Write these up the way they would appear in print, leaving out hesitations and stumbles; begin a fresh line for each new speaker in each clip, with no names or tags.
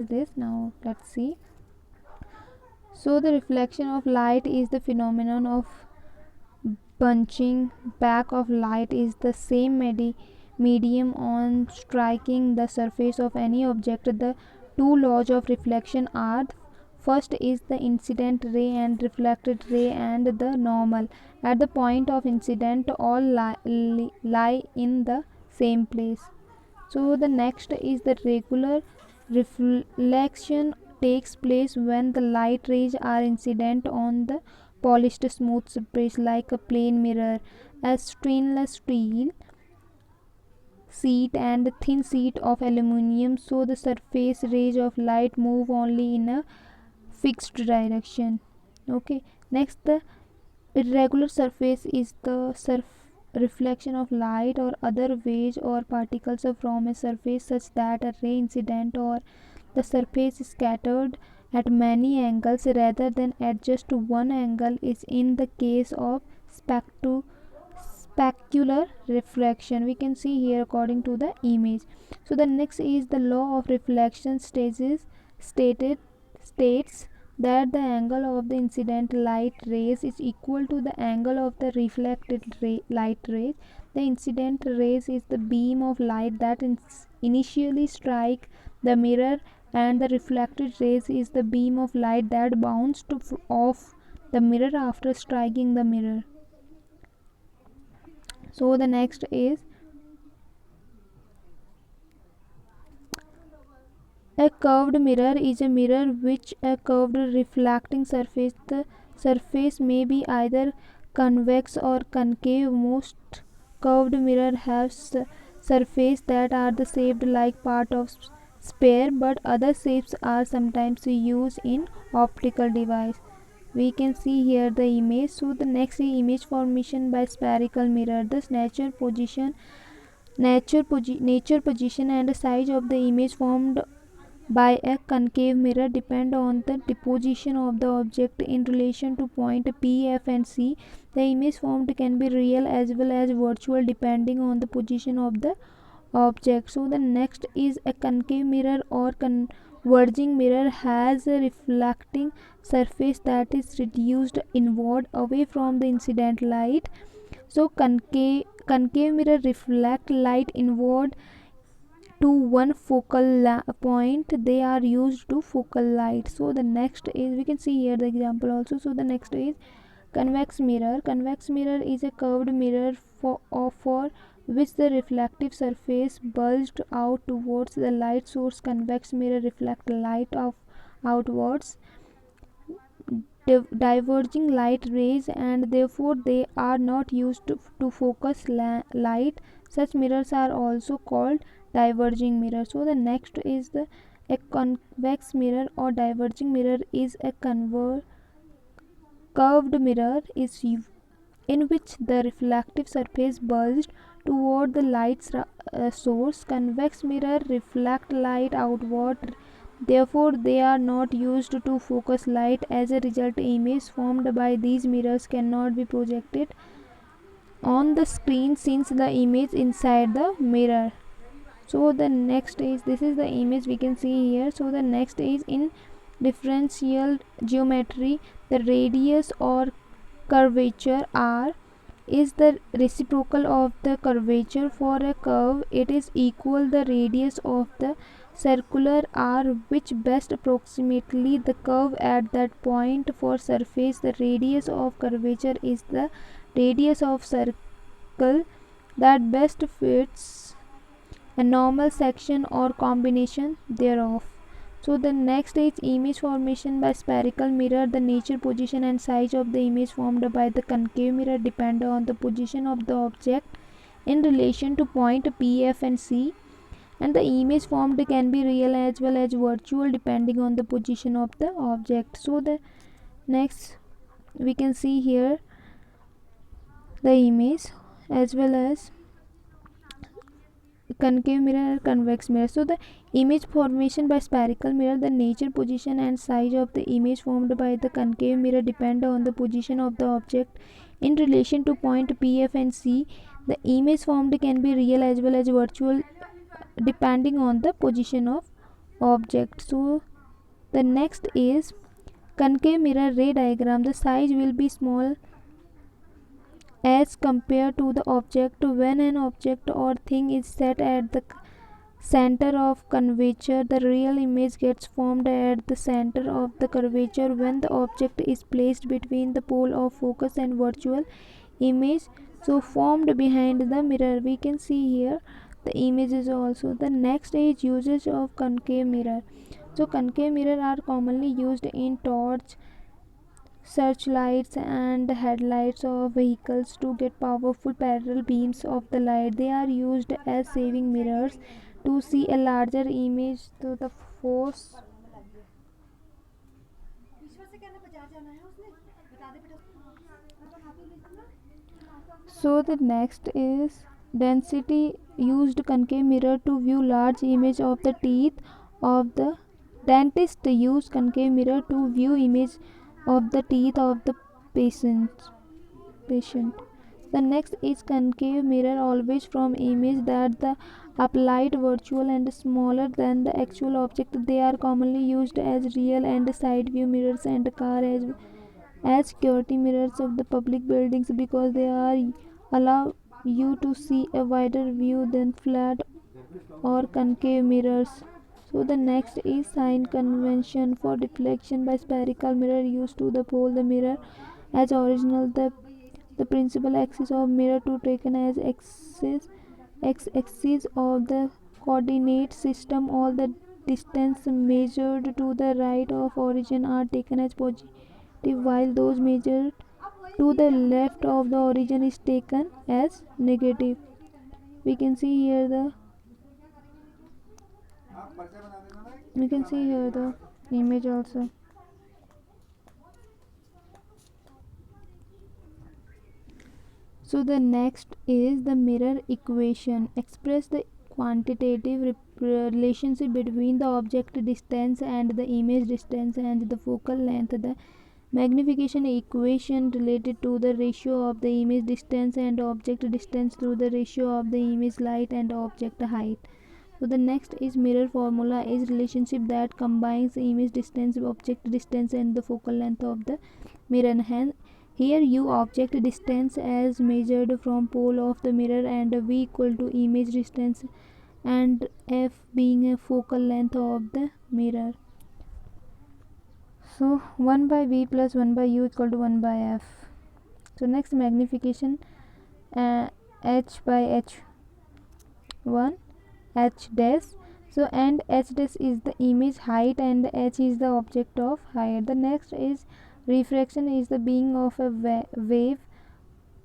this. Now let's see. So the reflection of light is the phenomenon of bunching back of light is the same medium on striking the surface of any object. The two laws of reflection are: first is the incident ray and reflected ray and the normal. At the point of incident, all lie in the same place. So the next is the regular reflection takes place when the light rays are incident on the polished smooth surface like a plane mirror, a stainless steel sheet and a thin sheet of aluminium. So the surface rays of light move only in a fixed direction. Okay, next the irregular surface is the reflection of light or other waves or particles from a surface such that a ray incident or the surface is scattered at many angles rather than at just one angle is in the case of specular refraction. We can see here according to the image. So the next is the law of reflection stated states that the angle of the incident light rays is equal to the angle of the reflected light rays. The incident rays is the beam of light that initially strike the mirror, and the reflected rays is the beam of light that bounced off the mirror after striking the mirror. So the next is a curved mirror is a mirror which a curved reflecting surface. The surface may be either convex or concave. Most curved mirror have surfaces that are the shaped like part of sphere, but other shapes are sometimes used in optical device. We can see here the image. So the next is image formation by spherical mirror. Thus nature position and size of the image formed by a concave mirror depend on the deposition of the object in relation to point P, F and C. The image formed can be real as well as virtual depending on the position of the object. So the next is a concave mirror or converging mirror has a reflecting surface that is reduced inward away from the incident light. So concave mirror reflect light inward to one focal point. They are used to focal light. So the next is, we can see here the example also. So the next is convex mirror. Convex mirror is a curved mirror for which the reflective surface bulged out towards the light source. Convex mirror reflect light outwards, diverging light rays, and therefore they are not used to focus light. Such mirrors are also called diverging mirror. So the next is a convex mirror or diverging mirror is a curved mirror is in which the reflective surface bulged toward the light source. Convex mirror reflect light outward, therefore they are not used to focus light. As a result, image formed by these mirrors cannot be projected on the screen since the image inside the mirror. So the next is, this is the image we can see here. So the next is in differential geometry, the radius or curvature r is the reciprocal of the curvature. For a curve, it is equal the radius of the circular r which best approximately the curve at that point. For surface, the radius of curvature is the radius of circle that best fits a normal section or combination thereof. So the next is image formation by spherical mirror. The nature, position and size of the image formed by the concave mirror depend on the position of the object in relation to point P, F and C, and the image formed can be real as well as virtual depending on the position of the object. So the next, we can see here the image as well as concave mirror and convex mirror. So the image formation by spherical mirror, the nature, position and size of the image formed by the concave mirror depend on the position of the object in relation to point P, F and C. The image formed can be real as well as virtual depending on the position of object. So the next is concave mirror ray diagram. The size will be small as compared to the object. When an object or thing is set at the center of curvature, the real image gets formed at the center of the curvature. When the object is placed between the pole of focus and virtual image so formed behind the mirror, we can see here the images also. The next is usage of concave mirror. So concave mirror are commonly used in torch, searchlights and headlights of vehicles to get powerful parallel beams of the light. They are used as saving mirrors to see a larger image to the force. So the next is density used concave mirror to view large image of the teeth of the dentist use concave mirror to view image of the teeth of the patient. The next is concave mirror always from image that the applied virtual and smaller than the actual object. They are commonly used as real and side view mirrors and car as security mirrors of the public buildings because they are allow you to see a wider view than flat or concave mirrors. So the next is sign convention for deflection by spherical mirror used to the pole the mirror as original. The principal axis of mirror to taken as x-axis of the coordinate system. All the distance measured to the right of origin are taken as positive while those measured to the left of the origin is taken as negative. We can see here the image also. So the next is the mirror equation. Express the quantitative relationship between the object distance and the image distance and the focal length. The magnification equation related to the ratio of the image distance and object distance through the ratio of the image light and object height. So the next is mirror formula is relationship that combines image distance, object distance and the focal length of the mirror. Hence here u object distance as measured from pole of the mirror and v equal to image distance and f being a focal length of the mirror. So 1 by v plus 1 by u equal to 1 by f. So next magnification h by h1 h dash. So and h dash is the image height and h is the object of height. The next is refraction is the being of a wave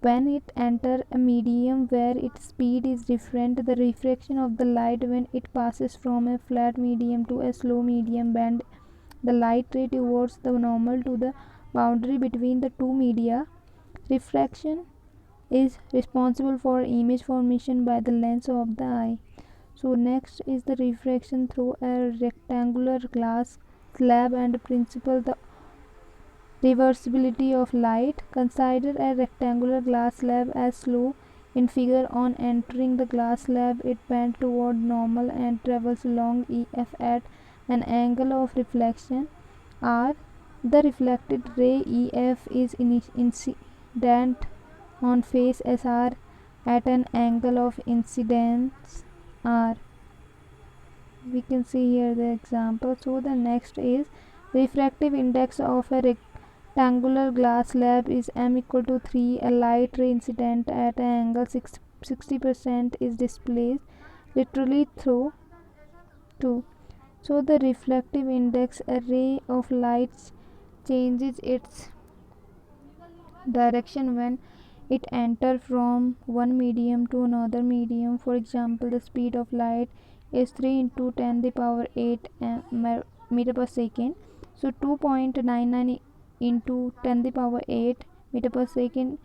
when it enter a medium where its speed is different. The refraction of the light when it passes from a flat medium to a slow medium bend the light ray towards the normal to the boundary between the two media. Refraction is responsible for image formation by the lens of the eye. So next is the refraction through a rectangular glass slab and principle the reversibility of light. Consider a rectangular glass slab as slow in figure. On entering the glass slab it bends toward normal and travels along EF at an angle of reflection R. The reflected ray EF is incident on face SR at an angle of incidence R. We can see here the example. So the next is refractive index of a rectangular glass slab is m equal to 3. A light ray incident at an angle 60% is displaced literally through 2. So the reflective index, a ray of light changes its direction when it enters from one medium to another medium. For example, the speed of light is 3 into 10 the power 8 meter per second. So 2.99 into 10 the power 8 meter per second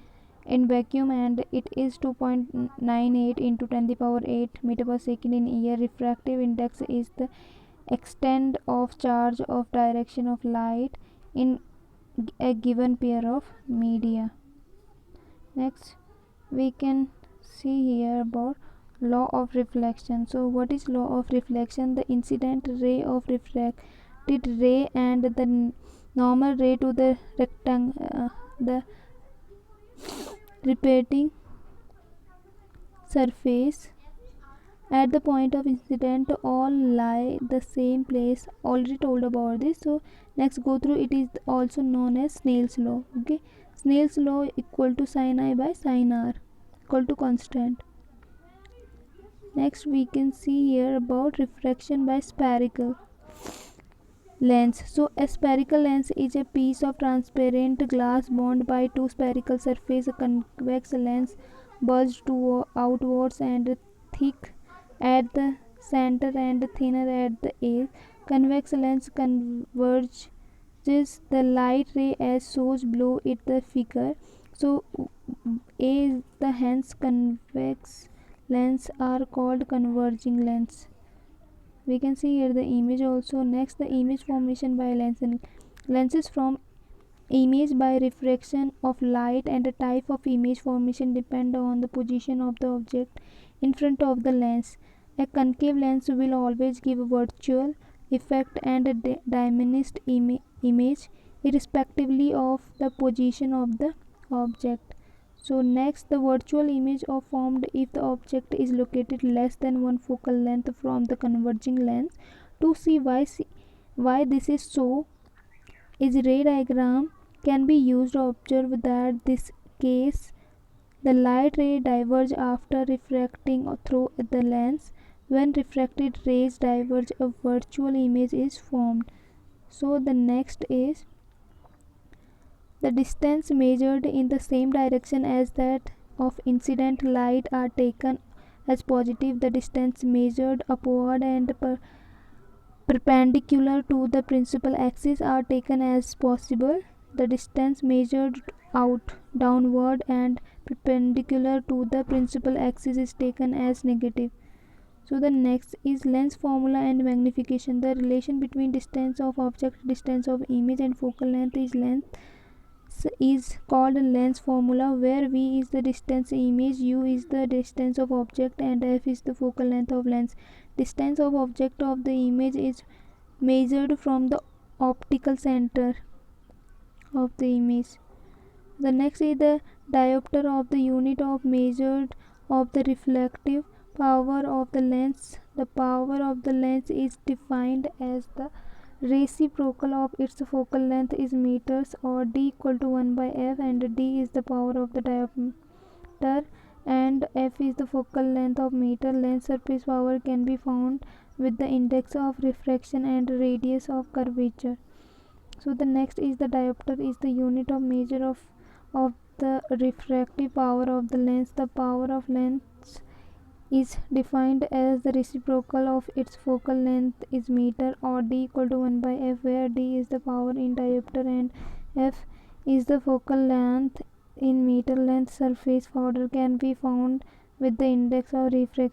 in vacuum, and it is 2.98 into 10 the power 8 meter per second in air. Refractive index is the extent of charge of direction of light in a given pair of media. Next we can see here about Law of reflection. So what is law of reflection? The incident ray of refracted ray and the normal ray to the the repeating surface at the point of incident all lie the same place. Already told about this. So next go through, it is also known as Snell's law. Okay, Snell's law equal to sin I by sin r equal to constant. Next we can see here about refraction by spherical lens. So a spherical lens is a piece of transparent glass bound by two spherical surfaces. A convex lens bulged outwards and thick at the center and thinner at the edge. Convex lens converges the light ray as shows below it the figure. So A is the hence convex lens are called converging lens. We can see here the image also. Next, the image formation by lens. Lenses from image by refraction of light, and the type of image formation depend on the position of the object in front of the lens. A concave lens will always give a virtual effect and a diminished image irrespectively of the position of the object. So next, the virtual image are formed if the object is located less than one focal length from the converging lens. To see why this is so, is ray diagram can be used to observe that this case the light ray diverge after refracting through the lens. When refracted rays diverge, a virtual image is formed. So the next is the distance measured in the same direction as that of incident light are taken as positive. The distance measured upward and perpendicular to the principal axis are taken as possible. The distance measured downward and perpendicular to the principal axis is taken as negative. So the next is lens formula and magnification. The relation between distance of object, distance of image and focal length is called lens formula, where v is the distance image, u is the distance of object, and f is the focal length of lens. Distance of object of the image is measured from the optical center of the image. The next is the diopter of the unit of measured of the reflective power of the lens. The power of the lens is defined as the reciprocal of its focal length is meters, or d equal to 1 by f, and d is the power of the diopter and f is the focal length of meter. Lens surface power can be found with the index of refraction and radius of curvature. So the next is the diopter is the unit of measure of the refractive power of the lens. The power of lens is defined as the reciprocal of its focal length is meter, or d equal to 1 by f, where d is the power in diopter and f is the focal length in meter. Length surface powder can be found with the index of refraction